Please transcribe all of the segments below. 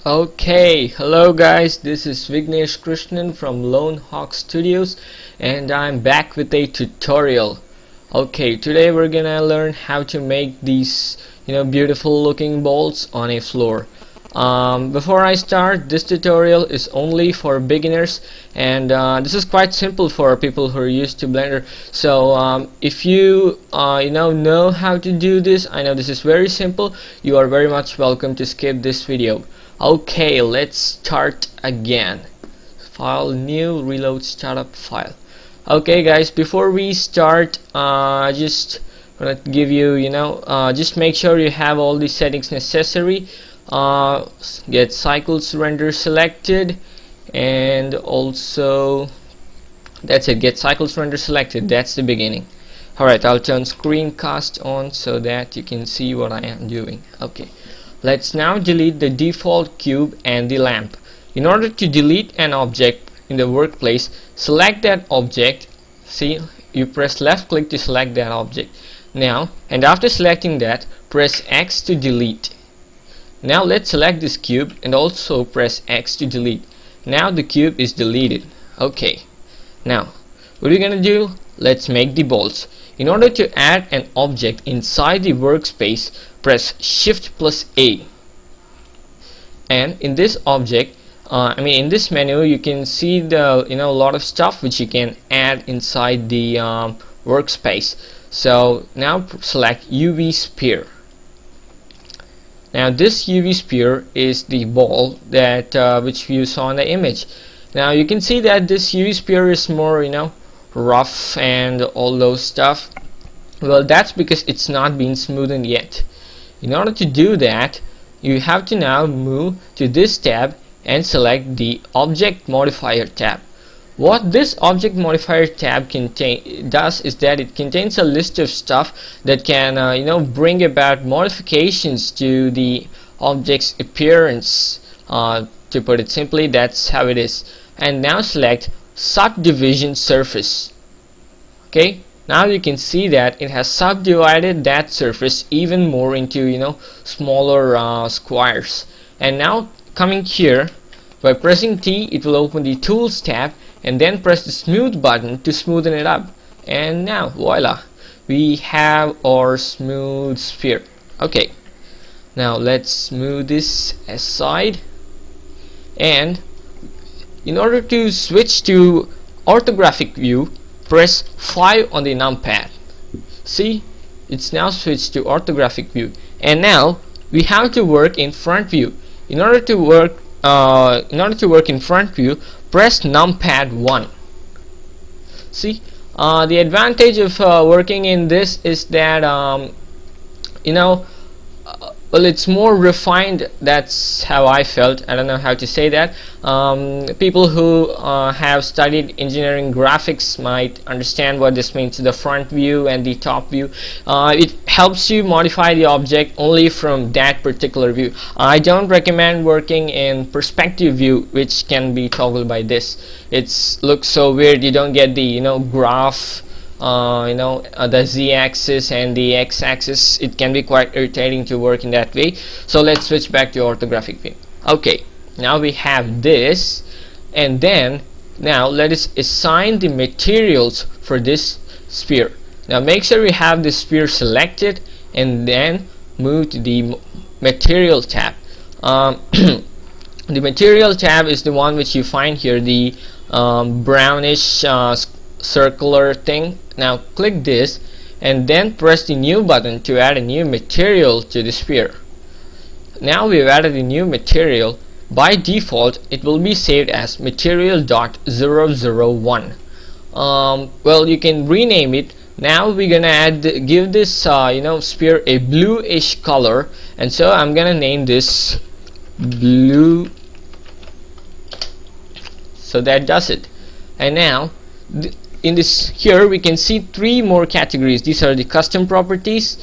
Okay, hello guys, this is Vignesh Krishnan from Lone Hawk Studios and I'm back with a tutorial. Okay, today we're gonna learn how to make these beautiful looking balls on a floor. Before I start, this tutorial is only for beginners and this is quite simple for people who are used to Blender. So if you know how to do this, I know this is very simple, you are very much welcome to skip this video. Okay, let's start again. File, new, reload, startup file. Okay guys, before we start, just gonna give you, just make sure you have all the settings necessary. Get cycles render selected, and also that's it, get cycles render selected, that's the beginning. Alright, I'll turn screencast on so that you can see what I am doing. Okay, let's now delete the default cube and the lamp. In order to delete an object in the workplace, select that object. See, you press left click to select that object. Now, and after selecting that, press X to delete. Now let's select this cube and also press X to delete. Now the cube is deleted. Okay, now what are we gonna do? Let's make the balls. In order to add an object inside the workspace, press Shift plus A, and in this object, in this menu, you can see the a lot of stuff which you can add inside the workspace. So now select UV sphere. Now this UV sphere is the ball that which you saw in the image. Now you can see that this UV sphere is more rough and all those stuff. Well, that's because it's not been smoothened yet. In order to do that, you have to now move to this tab and select the Object Modifier tab. What this Object Modifier tab does is that it contains a list of stuff that can bring about modifications to the object's appearance. To put it simply, that's how it is. And now select Subdivision Surface. Okay, now you can see that it has subdivided that surface even more into smaller squares. And now coming here, by pressing T, it will open the Tools tab, and then press the Smooth button to smoothen it up. And now voila, we have our smooth sphere. Okay, now let's move this aside, and in order to switch to orthographic view, press 5 on the numpad. See, it's now switched to orthographic view, and now we have to work in front view. In order to work in front view, press numpad 1. See, the advantage of working in this is that well, it's more refined. That's how I felt. I don't know how to say that. People who have studied engineering graphics might understand what this means, the front view and the top view. It helps you modify the object only from that particular view. I don't recommend working in perspective view, which can be toggled by this. It looks so weird. You don't get the graph, the z-axis and the x-axis. It can be quite irritating to work in that way. So let's switch back to orthographic view. Okay, now we have this, and then now let us assign the materials for this sphere. Now make sure we have the sphere selected, and then move to the material tab. The material tab is the one which you find here, the brownish circular thing. Now click this and then press the new button to add a new material to the sphere. Now we've added a new material. By default it will be saved as material.001. Well, you can rename it. Now we're gonna give this sphere a bluish color, and so I'm gonna name this blue. So that does it. And now in this here we can see 3 more categories. These are the custom properties,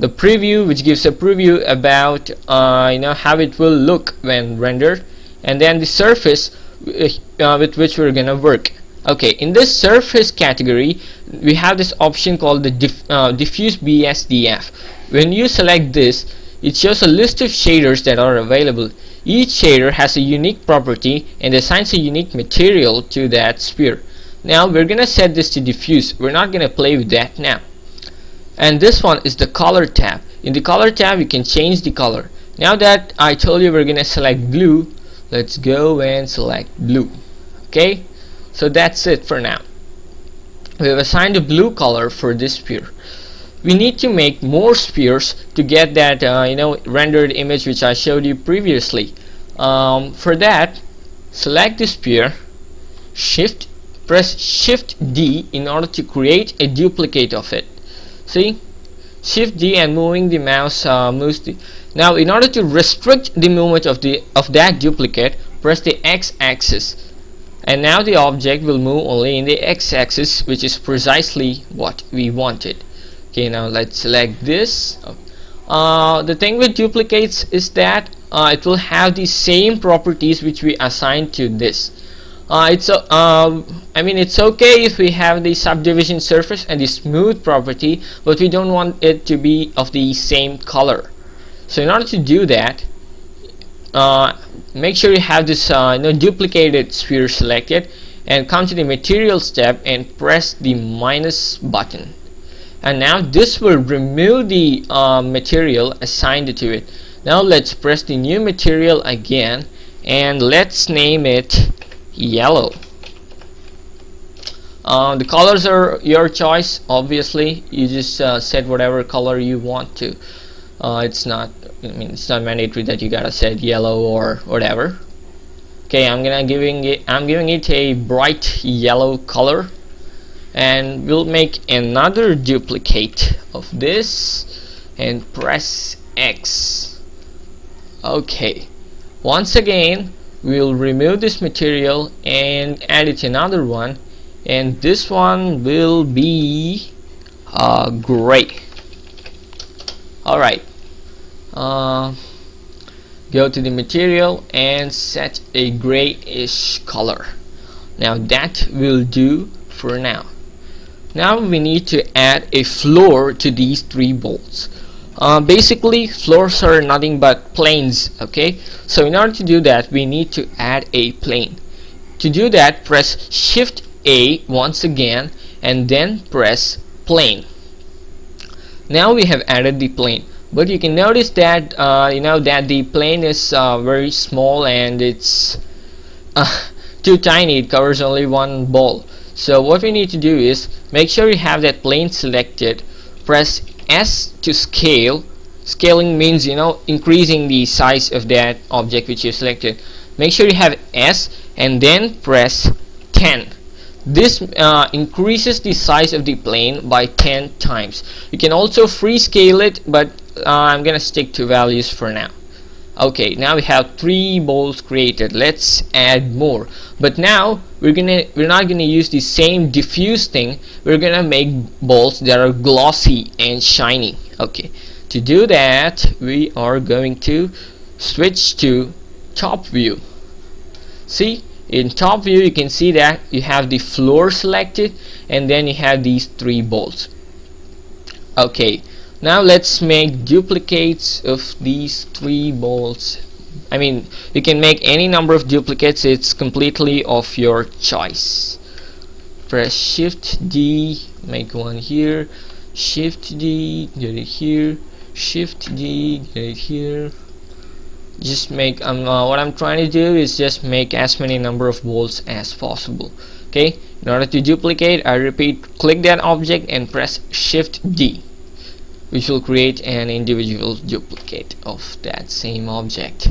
the preview, which gives a preview about how it will look when rendered, and then the surface with which we're gonna work. Okay, in this surface category we have this option called the diffuse BSDF. When you select this, it shows a list of shaders that are available. Each shader has a unique property and assigns a unique material to that sphere. Now we're gonna set this to diffuse. We're not gonna play with that now. And this one is the color tab. In the color tab you can change the color. Now that I told you we're gonna select blue, let's go and select blue. Okay, so that's it for now. We have assigned a blue color for this sphere. We need to make more spheres to get that rendered image which I showed you previously. For that, select the sphere, press Shift D in order to create a duplicate of it. See, Shift D, and moving the mouse moves the. Now, in order to restrict the movement of that duplicate, press the X-axis, and now the object will move only in the X-axis, which is precisely what we wanted. Okay, now let's select this. The thing with duplicates is that it will have the same properties which we assigned to this. It's okay if we have the subdivision surface and the smooth property, but we don't want it to be of the same color. So in order to do that, make sure you have this duplicated sphere selected, and come to the materials tab and press the minus button. And now this will remove the material assigned to it. Now let's press the new material again, and let's name it yellow. The colors are your choice. Obviously, you just set whatever color you want to. It's not mandatory that you gotta set yellow or whatever. Okay, I'm giving it a bright yellow color, and we'll make another duplicate of this and press X. Okay, once again we'll remove this material and add it to another one, and this one will be gray. Alright, go to the material and set a grayish color. Now that will do for now. Now we need to add a floor to these three bolts. Basically, floors are nothing but planes. Okay, so in order to do that, we need to add a plane. To do that, press Shift A once again, and then press plane. Now we have added the plane, but you can notice that that the plane is very small, and it's too tiny. It covers only one ball. So what we need to do is make sure you have that plane selected. Press S to scale. Scaling means increasing the size of that object which you selected. Make sure you have S, and then press 10. This increases the size of the plane by 10 times. You can also free scale it, but I'm gonna stick to values for now. Okay, now we have 3 bolts created. Let's add more, but now we're not gonna use the same diffuse thing. We're gonna make bolts that are glossy and shiny. Okay, to do that, we are going to switch to top view. See, in top view you can see that you have the floor selected, and then you have these 3 bolts. Okay, now let's make duplicates of these 3 bolts. You can make any number of duplicates. It's completely of your choice. Press Shift D, make one here, Shift D, get it here, Shift D, get it here. Just make what I'm trying to do is just make as many number of bolts as possible. Okay, in order to duplicate, I repeat, click that object and press Shift D, which will create an individual duplicate of that same object.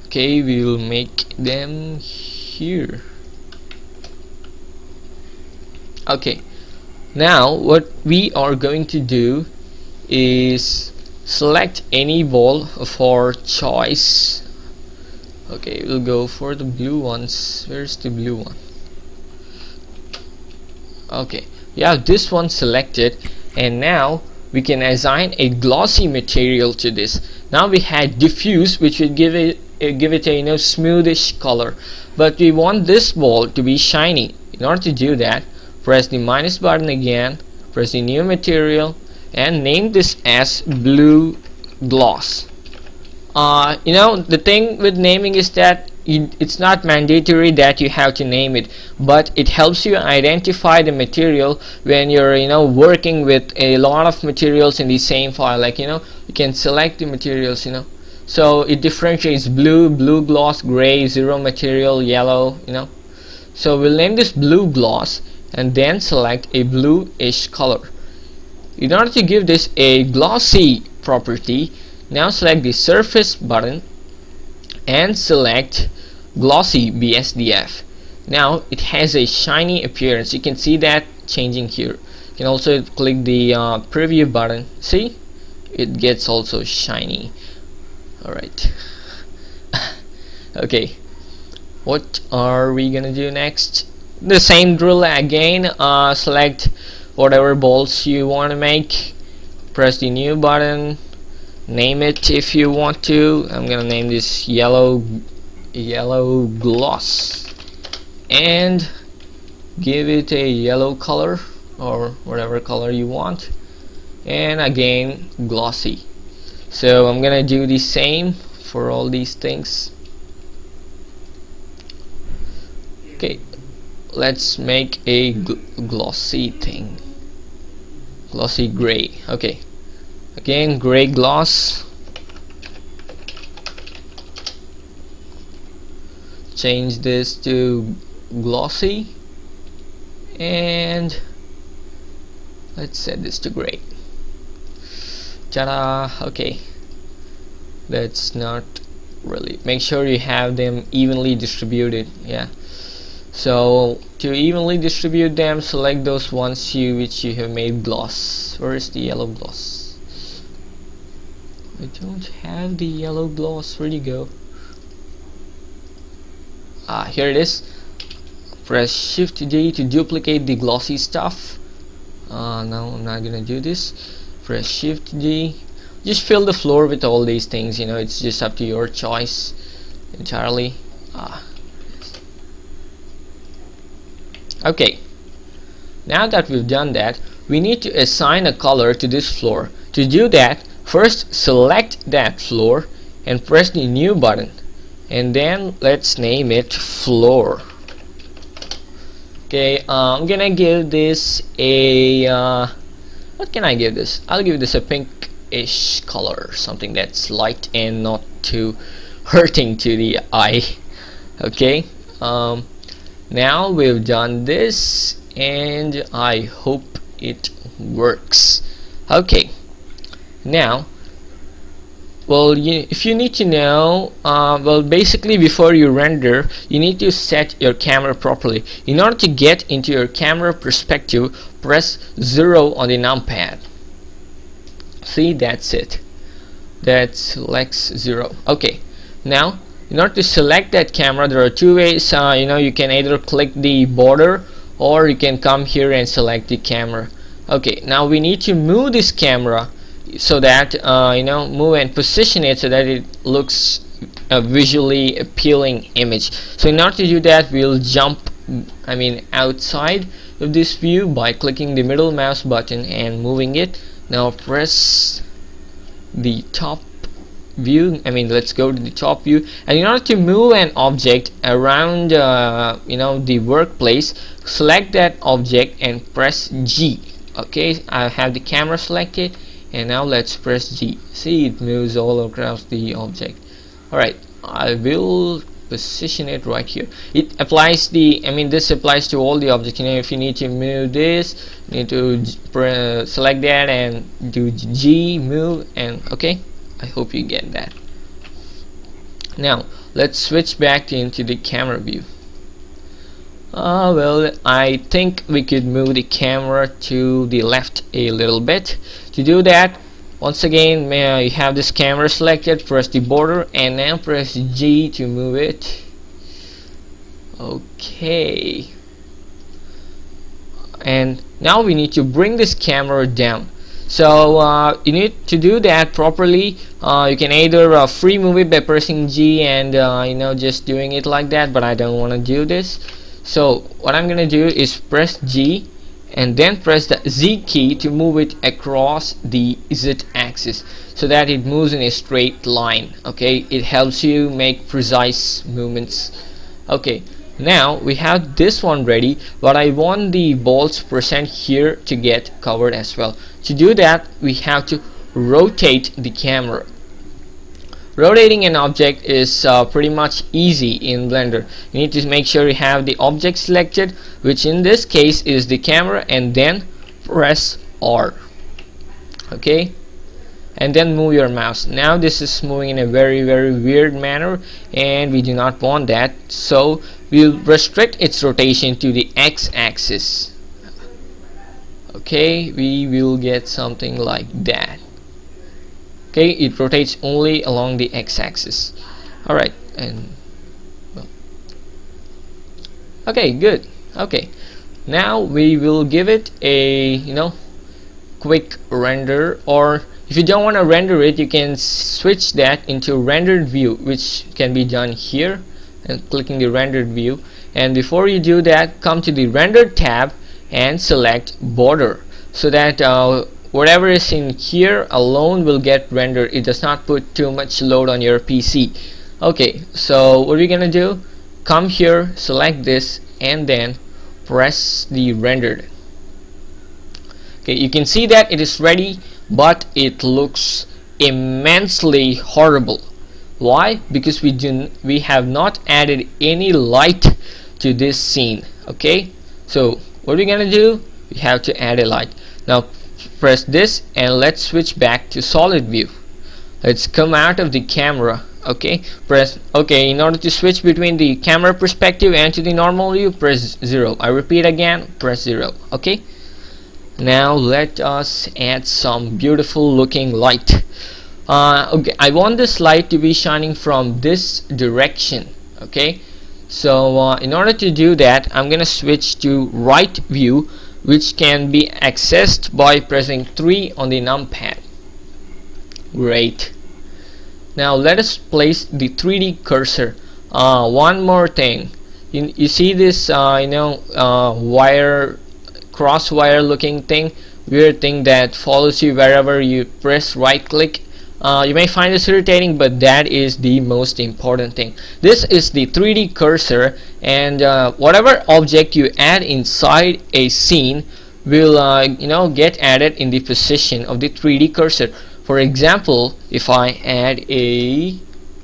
Okay, we will make them here. Okay, now what we are going to do is select any ball of our choice. Okay, we'll go for the blue ones. Where's the blue one? Okay, we have this one selected, and now we can assign a glossy material to this. Now we had diffuse, which would give it a smoothish color, but we want this ball to be shiny. In order to do that, press the minus button again, press the new material, and name this as blue gloss. You know, the thing with naming is that it's not mandatory that you have to name it, but it helps you identify the material when you're, you know, working with a lot of materials in the same file. Like, you know, you can select the materials, you know, so it differentiates blue, blue gloss, gray, zero material, yellow, you know. So we'll name this blue gloss and then select a bluish color. In order to give this a glossy property, now select the surface button and select glossy BSDF. Now it has a shiny appearance. You can see that changing here. You can also click the preview button. See, it gets also shiny. Alright. Okay, what are we gonna do next? The same drill again. Select whatever bolts you want to make, press the new button, name it if you want to. I'm gonna name this yellow gloss and give it a yellow color or whatever color you want, and again glossy. So I'm gonna do the same for all these things. Okay, let's make a glossy thing, glossy gray. Okay, again gray gloss, change this to glossy, and let's set this to gray. Ta-da! Okay, that's not really, make sure you have them evenly distributed. Yeah, so to evenly distribute them, select those ones which you have made gloss. Where is the yellow gloss? I don't have the yellow gloss. Where'd you go? Here it is. Press Shift D to duplicate the glossy stuff. No, I'm not gonna do this. Press Shift D. Just fill the floor with all these things, you know, it's just up to your choice entirely. Okay, now that we've done that, we need to assign a color to this floor. To do that, first select that floor and press the new button, and then let's name it floor. Okay, I'm gonna give this a what can I give this? I'll give this a pinkish color, something that's light and not too hurting to the eye. Okay, now we've done this and I hope it works. Okay, now, well, if you need to know, well, basically before you render, you need to set your camera properly. In order to get into your camera perspective, press 0 on the numpad. See, that's it. That selects 0. Okay, now in order to select that camera, there are two ways. You know, you can either click the border or you can come here and select the camera. Okay, now we need to move this camera so that you know, move and position it so that it looks a visually appealing image. So in order to do that, we'll jump, outside of this view by clicking the middle mouse button and moving it. Now press the top view, let's go to the top view, and in order to move an object around you know, the workplace, select that object and press G. Okay, I have the camera selected, and now let's press G. See, it moves all across the object. Alright, I will position it right here. It applies the, this applies to all the objects. You know, if you need to move this, you need to select that and do G, move, and okay, I hope you get that. Now let's switch back into the camera view. Well, I think we could move the camera to the left a little bit. To do that, once again, you have this camera selected, press the border and now press G to move it. Okay, and now we need to bring this camera down. So you need to do that properly. You can either free move it by pressing G and you know, just doing it like that, but I don't want to do this. So what I'm gonna do is press G and then press the Z key to move it across the Z axis. axis so that it moves in a straight line. Okay, it helps you make precise movements. Okay, now we have this one ready, but I want the balls present here to get covered as well. To do that, we have to rotate the camera. Rotating an object is pretty much easy in Blender. You need to make sure you have the object selected, which in this case is the camera, and then press R. Okay, and then move your mouse. Now this is moving in a very weird manner, and we do not want that, so we'll restrict its rotation to the x-axis. Okay, we will get something like that. Okay, it rotates only along the x-axis. Alright, and well, okay, good. Okay, now we will give it a quick render, or if you don't want to render it, you can switch that into rendered view, which can be done here and clicking the rendered view. And before you do that, come to the render tab and select border, so that whatever is in here alone will get rendered. It does not put too much load on your PC. Okay, so what we're gonna do, come here, select this, and then press the rendered. Okay, you can see that it is ready, but it looks immensely horrible. Why? Because we have not added any light to this scene. Okay, so what we're gonna do, we have to add a light. Now press this and let's switch back to solid view. Let's come out of the camera. Okay, press OK. In order to switch between the camera perspective and to the normal view, press 0. I repeat again, press 0. Okay, now let us add some beautiful looking light. Okay, I want this light to be shining from this direction. Okay, so in order to do that, I'm gonna switch to right view, which can be accessed by pressing 3 on the numpad. Great. Now let us place the 3D cursor. One more thing, you see this wire, cross wire looking thing, weird thing that follows you wherever you press right click. You may find this irritating, but that is the most important thing. This is the 3D cursor, and whatever object you add inside a scene will get added in the position of the 3D cursor. For example, if I add a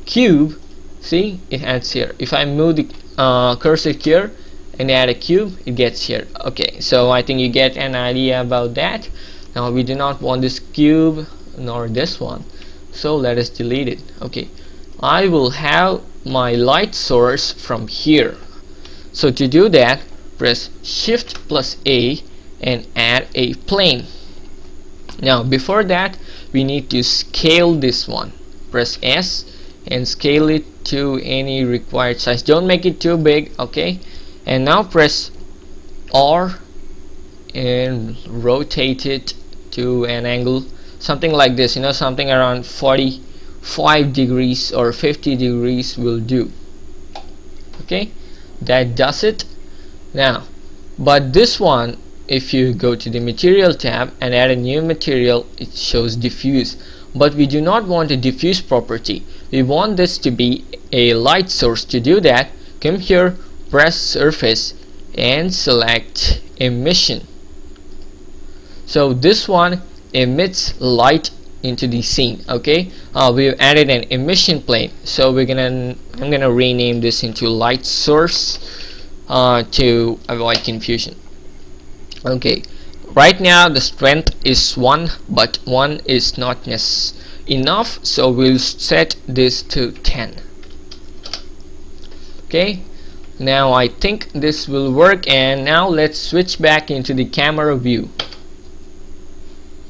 cube, see, it adds here. If I move the cursor here and add a cube, it gets here. Okay, so I think you get an idea about that. Now we do not want this cube nor this one, so let us delete it. Okay, I will have my light source from here. So to do that, press Shift plus A and add a plane. Now before that, we need to scale this one. Press S and scale it to any required size. Don't make it too big. Okay, and now press R and rotate it to an angle something like this, something around 45 degrees or 50 degrees will do. Okay, that does it. Now, but this one, if you go to the material tab and add a new material, it shows diffuse, but we do not want a diffuse property. We want this to be a light source. To do that, come here, press surface and select emission. So this one emits light into the scene. Okay, we've added an emission plane, so I'm gonna rename this into light source to avoid confusion. Okay, right now the strength is 1, but 1 is not enough, so we'll set this to 10. Okay, now I think this will work, and now let's switch back into the camera view.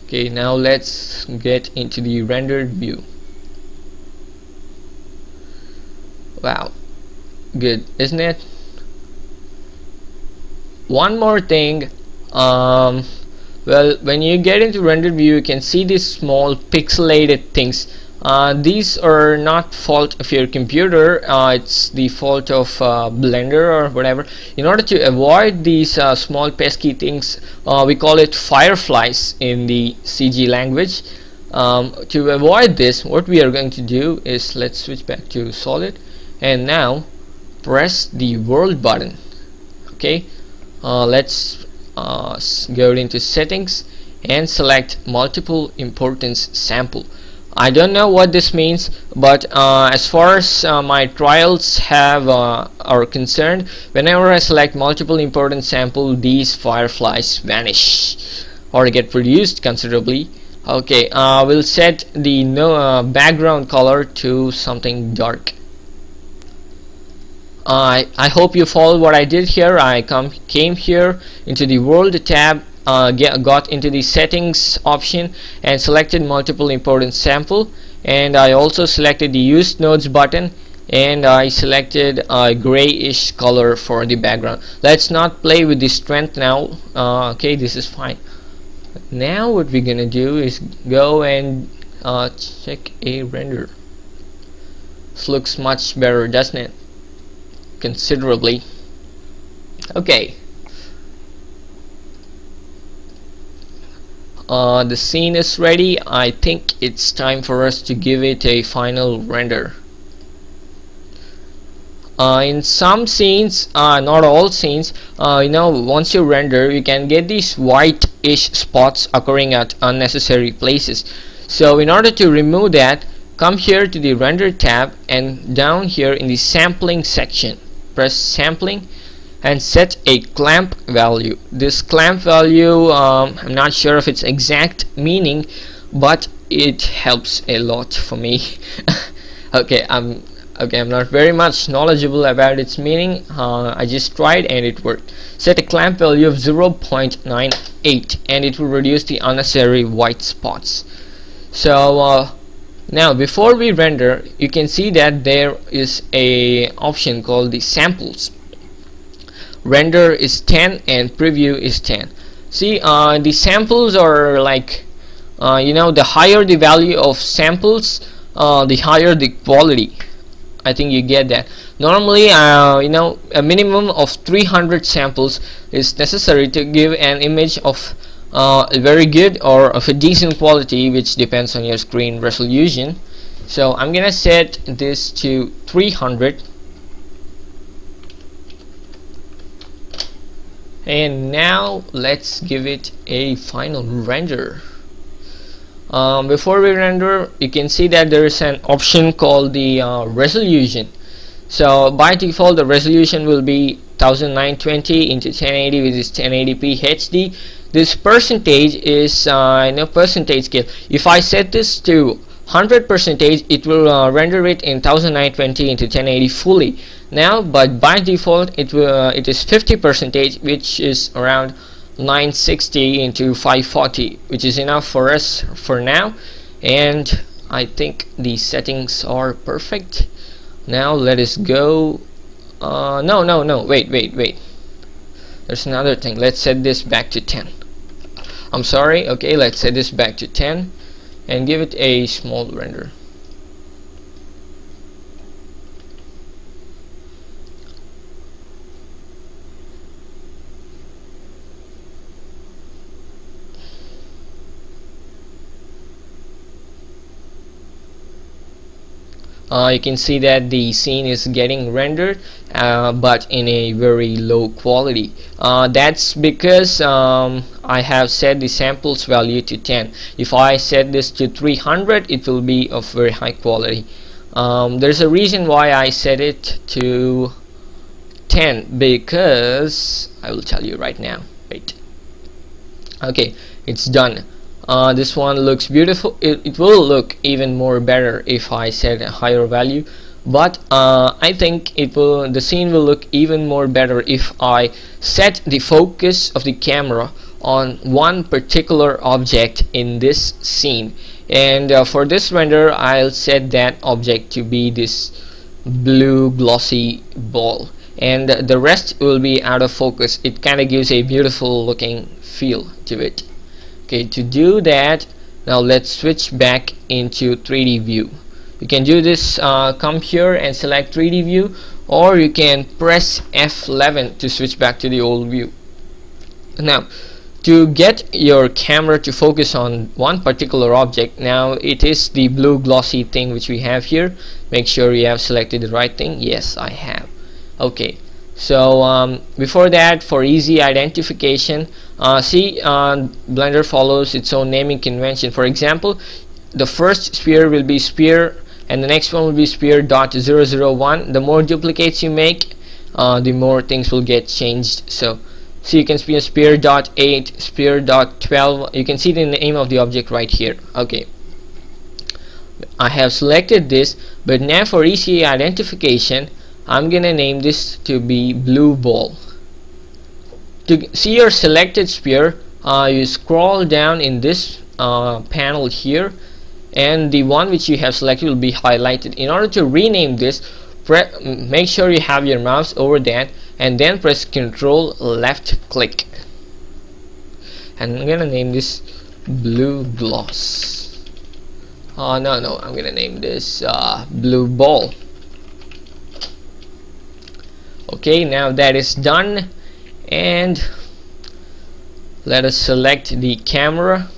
Okay, now let's get into the rendered view. Wow, good, isn't it? One more thing, well, when you get into rendered view, you can see these small pixelated things. These are not fault of your computer, it's the fault of Blender or whatever. In order to avoid these small pesky things, we call it fireflies in the CG language. To avoid this, what we are going to do is, let's switch back to solid, and now press the world button. Okay, let's go into settings and select multiple importance sample. I don't know what this means, but as far as my trials are concerned, whenever I select multiple importance sample, these fireflies vanish or get reduced considerably. Okay, we'll set the background color to something dark. I hope you followed what I did here. I came here into the world tab, got into the settings option and selected multiple importance sample, and I also selected the use nodes button, and I selected a grayish color for the background. Let's not play with the strength now. Okay, this is fine. Now what we're gonna do is go and check a render. This looks much better, doesn't it? Considerably. Okay, the scene is ready. I think it's time for us to give it a final render. In some scenes, not all scenes, once you render, you can get these white-ish spots occurring at unnecessary places. So in order to remove that, come here to the render tab, and down here in the sampling section, press sampling and set a clamp value. This clamp value, I'm not sure of its exact meaning, but it helps a lot for me. Okay, I'm not very much knowledgeable about its meaning. I just tried and it worked. Set a clamp value of 0.98 and it will reduce the unnecessary white spots. So now before we render, you can see that there is a option called the samples. Render is 10 and preview is 10. See, the samples are like, the higher the value of samples, the higher the quality. I think you get that. Normally, a minimum of 300 samples is necessary to give an image of a very good or of a decent quality, which depends on your screen resolution. So I'm gonna set this to 300. And now let's give it a final render. Before we render, you can see that there is an option called the resolution. So by default, the resolution will be 1920 into 1080, which is 1080p HD. This percentage is percentage scale. If I set this to 100%, it will render it in 1920 into 1080 fully. Now, but by default, it is 50%, which is around 960 into 540, which is enough for us for now. And I think the settings are perfect. Now let us go. No, wait. There's another thing. Let's set this back to 10. I'm sorry. Okay, let's set this back to 10 and give it a small render. You can see that the scene is getting rendered, but in a very low quality. That's because I have set the samples value to 10. If I set this to 300, it will be of very high quality. There's a reason why I set it to 10, because I will tell you right now. Wait. Okay, it's done. This one looks beautiful. It will look even more better if I set a higher value, but I think the scene will look even more better if I set the focus of the camera on one particular object in this scene. And for this render, I'll set that object to be this blue glossy ball, and the rest will be out of focus. It kind of gives a beautiful looking feel to it. Okay, to do that, now let's switch back into 3D view. You can do this, come here and select 3D view, or you can press F11 to switch back to the old view. Now to get your camera to focus on one particular object, now it is the blue glossy thing which we have here. Make sure you have selected the right thing. Yes, I have. Okay, so before that, for easy identification, Blender follows its own naming convention. For example, the first sphere will be sphere and the next one will be sphere dot 001. The more duplicates you make, the more things will get changed. So you can see sphere dot 8, sphere dot 12. You can see the name of the object right here. Okay, I have selected this, but now for easy identification, I'm gonna name this to be blue ball. To see your selected sphere, you scroll down in this panel here, and the one which you have selected will be highlighted. In order to rename this, make sure you have your mouse over that and then press Ctrl left click, and I'm gonna name this blue gloss. No, I'm gonna name this blue ball. Okay, now that is done, and let us select the camera.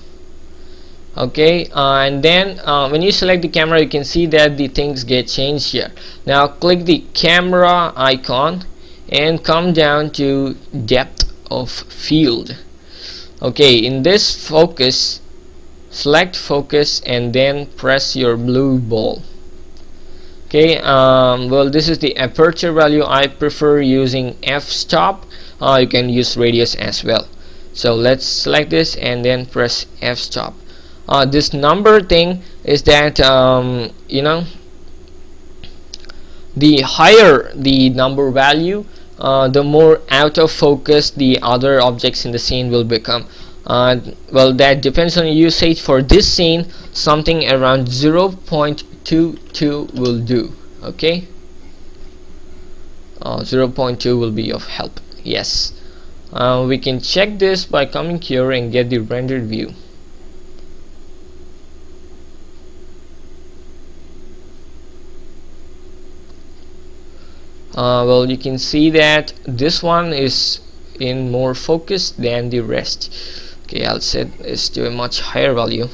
Okay, and then when you select the camera, you can see that the things get changed here. Now click the camera icon and come down to depth of field. Okay, in this focus, select focus and then press your blue ball. Okay, well, this is the aperture value. I prefer using f-stop. You can use radius as well. So let's select this and then press f-stop. This number thing is that you know, the higher the number value, the more out of focus the other objects in the scene will become. Well, that depends on usage. For this scene, something around 0.22 will do. Okay, 0.2 will be of help. Yes, we can check this by coming here and get the rendered view. Well, you can see that this one is in more focus than the rest. Okay, I'll set this to a much higher value.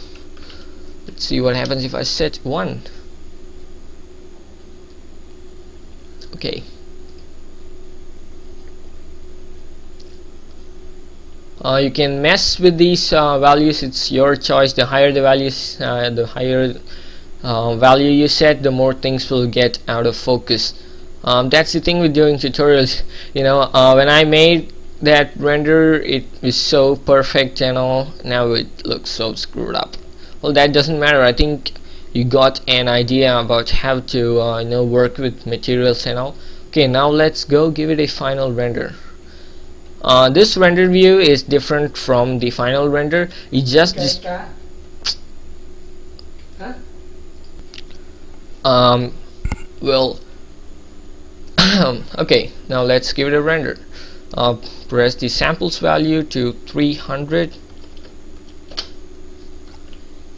Let's see what happens if I set 1. Okay, you can mess with these values. It's your choice. The higher the values, the higher value you set, the more things will get out of focus. That's the thing with doing tutorials. You know, when I made that render, it was so perfect and all. Now it looks so screwed up. Well, that doesn't matter. I think you got an idea about how to you know, work with materials and all. Okay, now let's go give it a final render. This render view is different from the final render. It just well, okay, now let's give it a render. Press the samples value to 300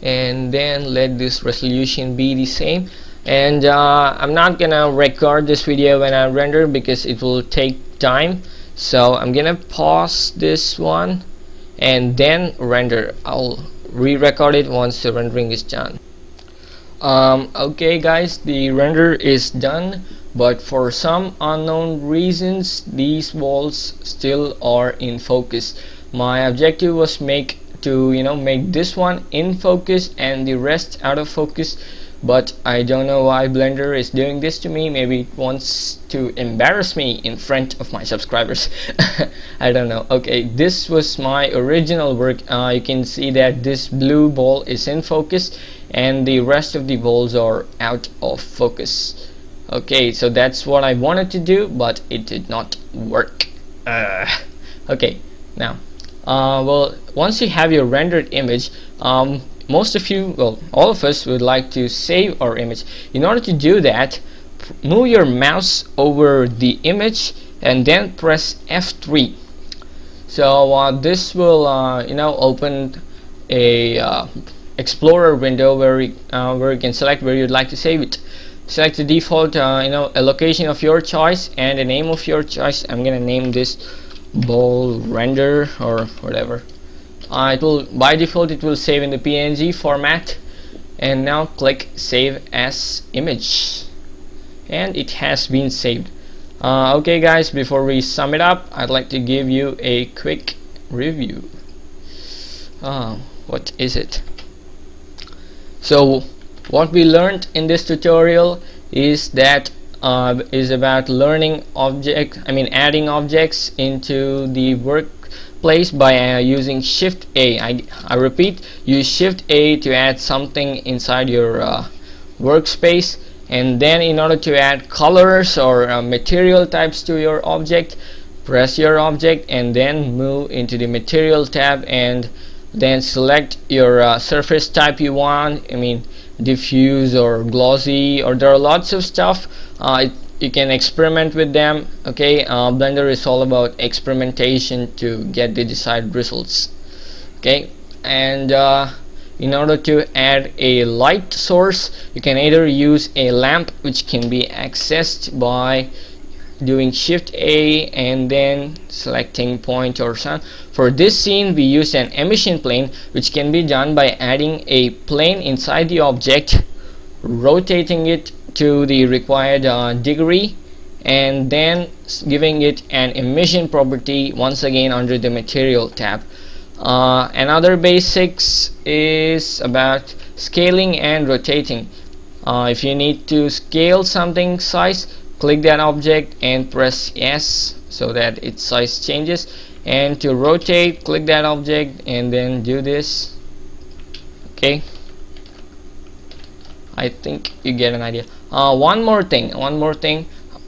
and then let this resolution be the same. And I'm not gonna record this video when I render because it will take time, so I'm gonna pause this one and then render. I'll re-record it once the rendering is done. Okay guys, the render is done, but for some unknown reasons these walls still are in focus. My objective was make this one in focus and the rest out of focus, but I don't know why Blender is doing this to me. Maybe it wants to embarrass me in front of my subscribers. I don't know. Okay, this was my original work. You can see that this blue ball is in focus and the rest of the balls are out of focus. Okay, so that's what I wanted to do, but it did not work. Okay, now well, once you have your rendered image, most of you, well, all of us would like to save our image. In order to do that, move your mouse over the image and then press F3. So this will open a Explorer window where you can select where you'd like to save it. Select the default a location of your choice and a name of your choice. I'm gonna name this ball render or whatever. it will, by default it will save in the PNG format. And now click save as image, and it has been saved. Okay guys, before we sum it up, I'd like to give you a quick review. What is it? So what we learned in this tutorial is that is about learning adding objects into the workplace by using Shift A. I repeat, use Shift A to add something inside your workspace, and then in order to add colors or material types to your object, press your object and then move into the material tab, and then select your surface type you want. Diffuse or glossy, or there are lots of stuff. You can experiment with them. Okay, Blender is all about experimentation to get the desired results. Okay, and in order to add a light source, you can either use a lamp, which can be accessed by doing Shift A and then selecting point or sun. For this scene we use an emission plane, which can be done by adding a plane inside the object, rotating it to the required degree, and then giving it an emission property once again under the material tab. Another basics is about scaling and rotating. If you need to scale something size, click that object and press S so that its size changes, and to rotate, click that object and then do this. Okay, I think you get an idea. One more thing,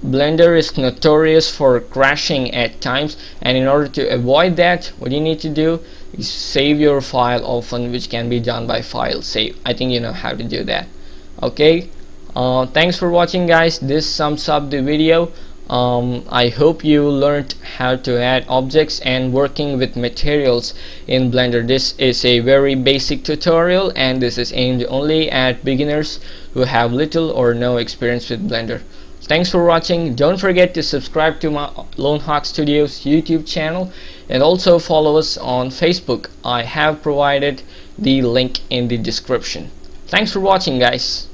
Blender is notorious for crashing at times, and in order to avoid that, what you need to do is save your file often, which can be done by file save. I think you know how to do that. Okay, thanks for watching guys. This sums up the video. I hope you learned how to add objects and working with materials in Blender. This is a very basic tutorial, and this is aimed only at beginners who have little or no experience with Blender. Thanks for watching. Don't forget to subscribe to my Lone Hawk Studios YouTube channel, and also follow us on Facebook. I have provided the link in the description. Thanks for watching guys.